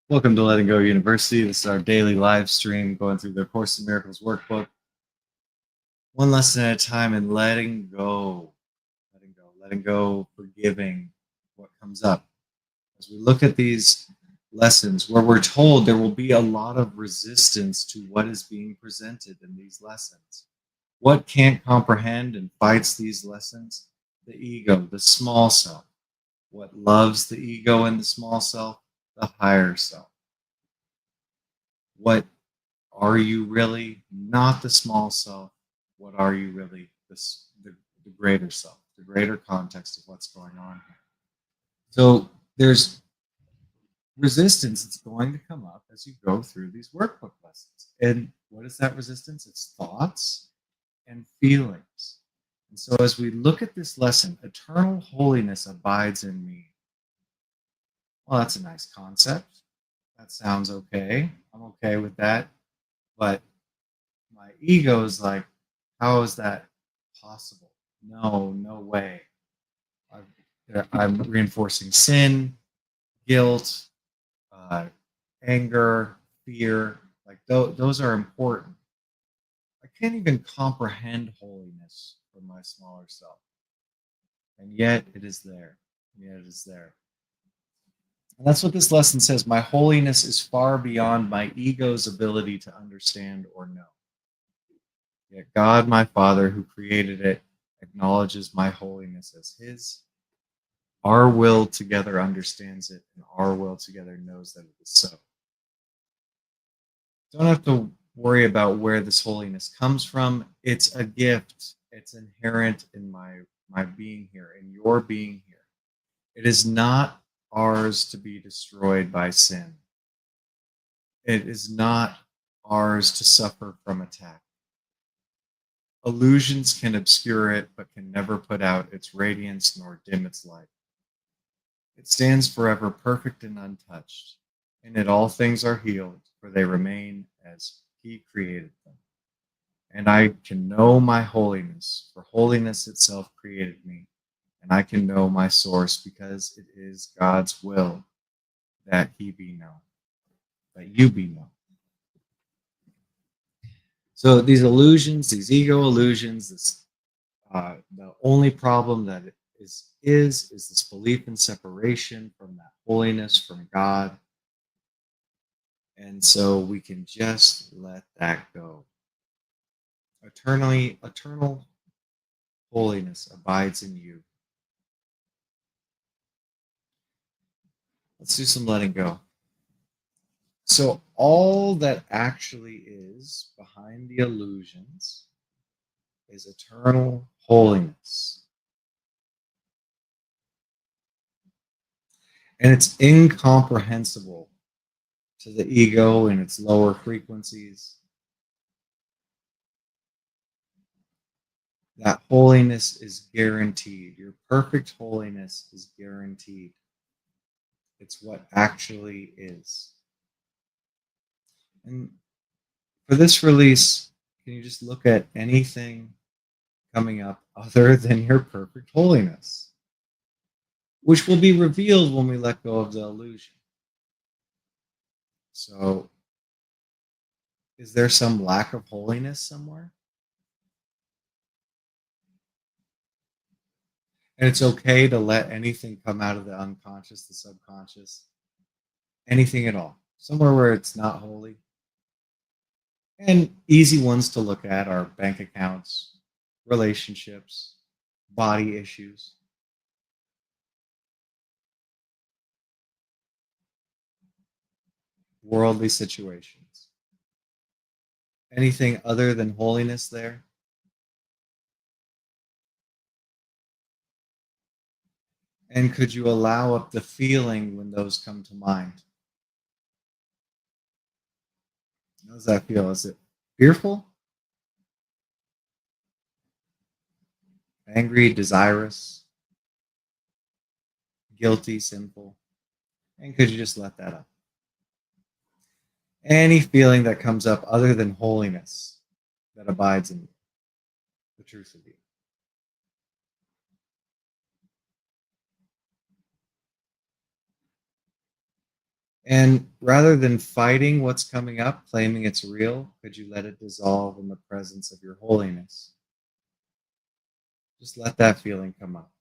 Welcome to Letting Go University. This is our daily live stream going through the Course in Miracles workbook. One lesson at a time and letting go, forgiving what comes up. As we look at these lessons where we're told there will be a lot of resistance to what is being presented in these lessons. What can't comprehend and fights these lessons? The ego, the small self. What loves the ego and the small self? The higher self. What are you really? Not the small self. What are you really? The greater self, the greater context of what's going on here. So there's resistance that's going to come up as you go through these workbook lessons. And what is that resistance? It's thoughts and feelings. And so as we look at this lesson, eternal holiness abides in me. Well, that's a nice concept. That sounds okay. I'm okay with that. But my ego is like, how is that possible? No way. I'm reinforcing sin, guilt, anger, fear. Like those are important. I can't even comprehend holiness for my smaller self. And yet it is there. And that's what this lesson says. My holiness is far beyond my ego's ability to understand or know. Yet God, my Father, who created it, acknowledges my holiness as His. Our will together understands it, and our will together knows that it is so. Don't have to worry about where this holiness comes from. It's a gift. It's inherent in my being here, in your being here. It is not ours to be destroyed by sin. It is not ours to suffer from attack. Illusions can obscure it, but can never put out its radiance nor dim its light. It stands forever perfect and untouched. In it all things are healed, for they remain as He created them. And I can know my holiness, for holiness itself created me. And I can know my source because it is God's will that He be known, that you be known. So these illusions, these ego illusions, the only problem that it is this belief in separation from that holiness from God. And so we can just let that go. Eternal holiness abides in you. Let's do some letting go. So all that actually is behind the illusions is eternal holiness. And it's incomprehensible to the ego in its lower frequencies. That holiness is guaranteed. Your perfect holiness is guaranteed. It's what actually is. And for this release, can you just look at anything coming up other than your perfect holiness, which will be revealed when we let go of the illusion? So, is there some lack of holiness somewhere? And it's okay to let anything come out of the unconscious, the subconscious, anything at all, somewhere where it's not holy. And easy ones to look at are bank accounts, relationships, body issues. Worldly situations. Anything other than holiness there? And could you allow up the feeling when those come to mind? How does that feel? Is it fearful? Angry, desirous? Guilty, sinful? And could you just let that up? Any feeling that comes up other than holiness that abides in you, the truth of you. And rather than fighting what's coming up, claiming it's real, could you let it dissolve in the presence of your holiness? Just let that feeling come up.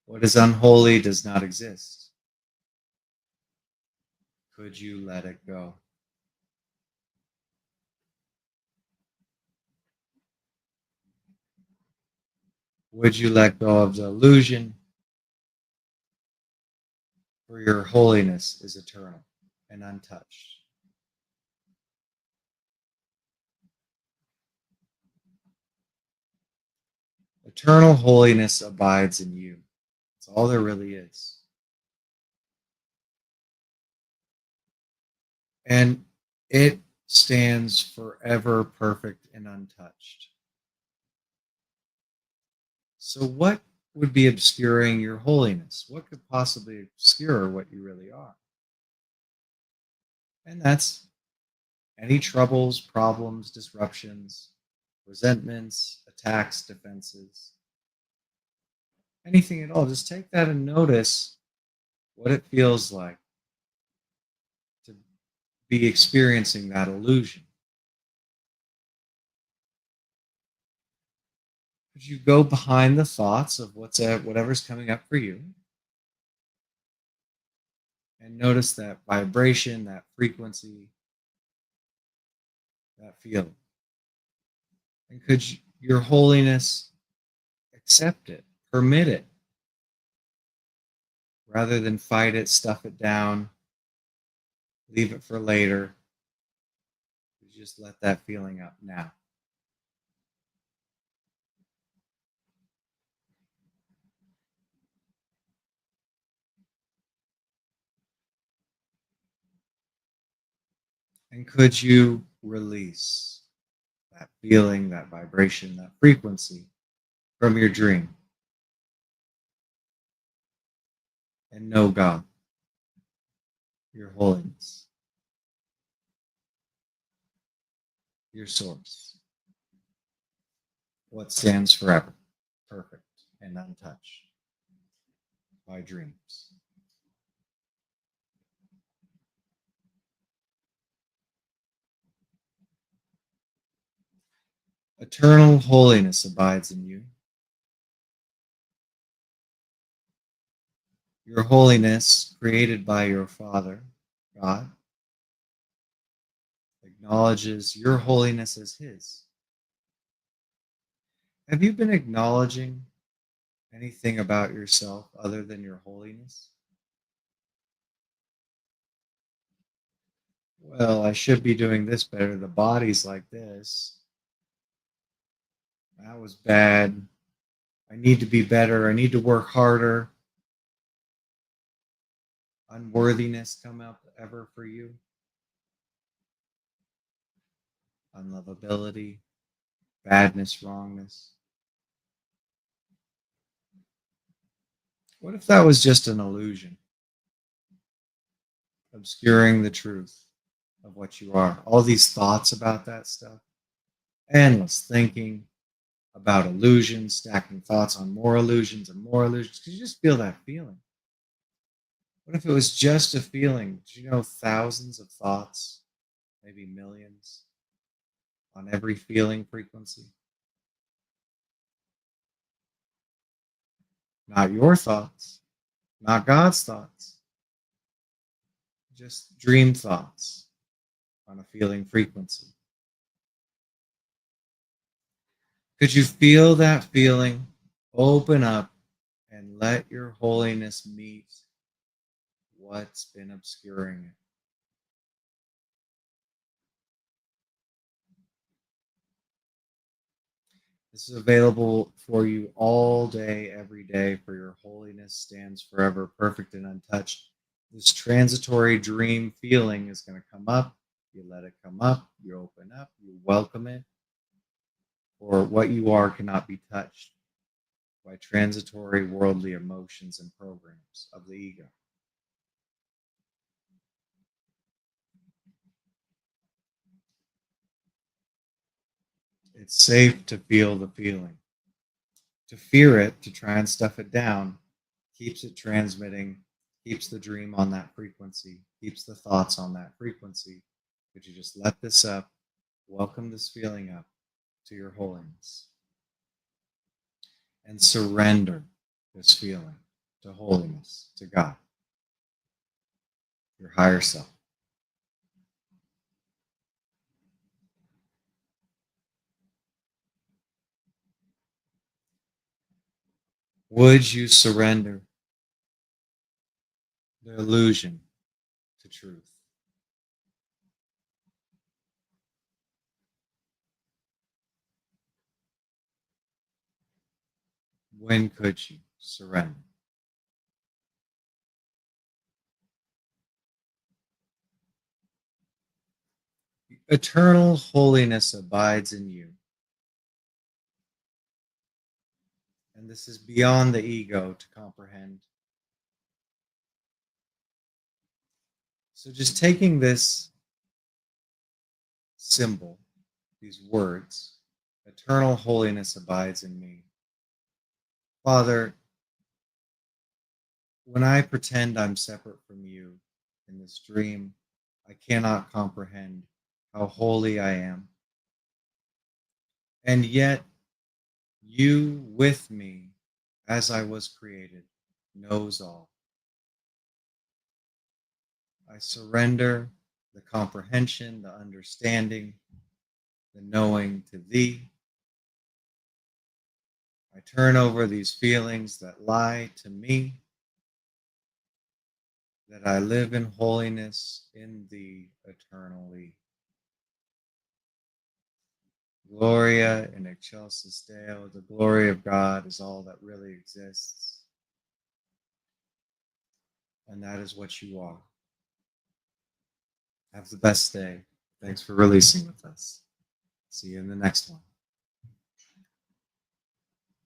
What is unholy does not exist. Could you let it go? Would you let go of the illusion? For your holiness is eternal and untouched. Eternal holiness abides in you. That's all there really is. And it stands forever perfect and untouched. So, what would be obscuring your holiness? What could possibly obscure what you really are? And that's any troubles, problems, disruptions, resentments, attacks, defenses, anything at all. Just take that and notice what it feels like to be experiencing that illusion. Could you go behind the thoughts of whatever's coming up for you and notice that vibration, that frequency, that feeling? And could your holiness accept it, permit it, rather than fight it, stuff it down, leave it for later? Just let that feeling up now. And could you release that feeling, that vibration, that frequency from your dream and know God, your holiness, your source, what stands forever, perfect and untouched by dreams. Eternal holiness abides in you. Your holiness, created by your Father, God, acknowledges your holiness as His. Have you been acknowledging anything about yourself other than your holiness? Well, I should be doing this better. The body's like this. That was bad. I need to be better. I need to work harder. Unworthiness come up ever for you? Unlovability, badness, wrongness. What if that was just an illusion, obscuring the truth of what you are? All these thoughts about that stuff, endless thinking about illusions, stacking thoughts on more illusions and more illusions. Could you just feel that feeling? What if it was just a feeling? Did you know thousands of thoughts, maybe millions, on every feeling frequency? Not your thoughts, not God's thoughts, just dream thoughts on a feeling frequency. Could you feel that feeling? Open up and let your holiness meet what's been obscuring it. This is available for you all day, every day, for your holiness stands forever, perfect and untouched. This transitory dream feeling is going to come up. You let it come up. You open up. You welcome it. For what you are cannot be touched by transitory worldly emotions and programs of the ego. It's safe to feel the feeling. To fear it, to try and stuff it down, keeps it transmitting, keeps the dream on that frequency, keeps the thoughts on that frequency. Could you just let this up, welcome this feeling up to your holiness, and surrender this feeling to holiness, to God, your higher self. Would you surrender the illusion to truth? When could you surrender? Eternal holiness abides in you. And this is beyond the ego to comprehend. So just taking this symbol, these words, eternal holiness abides in me. Father, when I pretend I'm separate from you in this dream, I cannot comprehend how holy I am. And yet, you with me, as I was created, knows all. I surrender the comprehension, the understanding, the knowing to thee. I turn over these feelings that lie to me, that I live in holiness in thee eternally. Gloria in excelsis Deo, the glory of God is all that really exists. And that is what you are. Have the best day. Thanks for releasing with us. See you in the next one.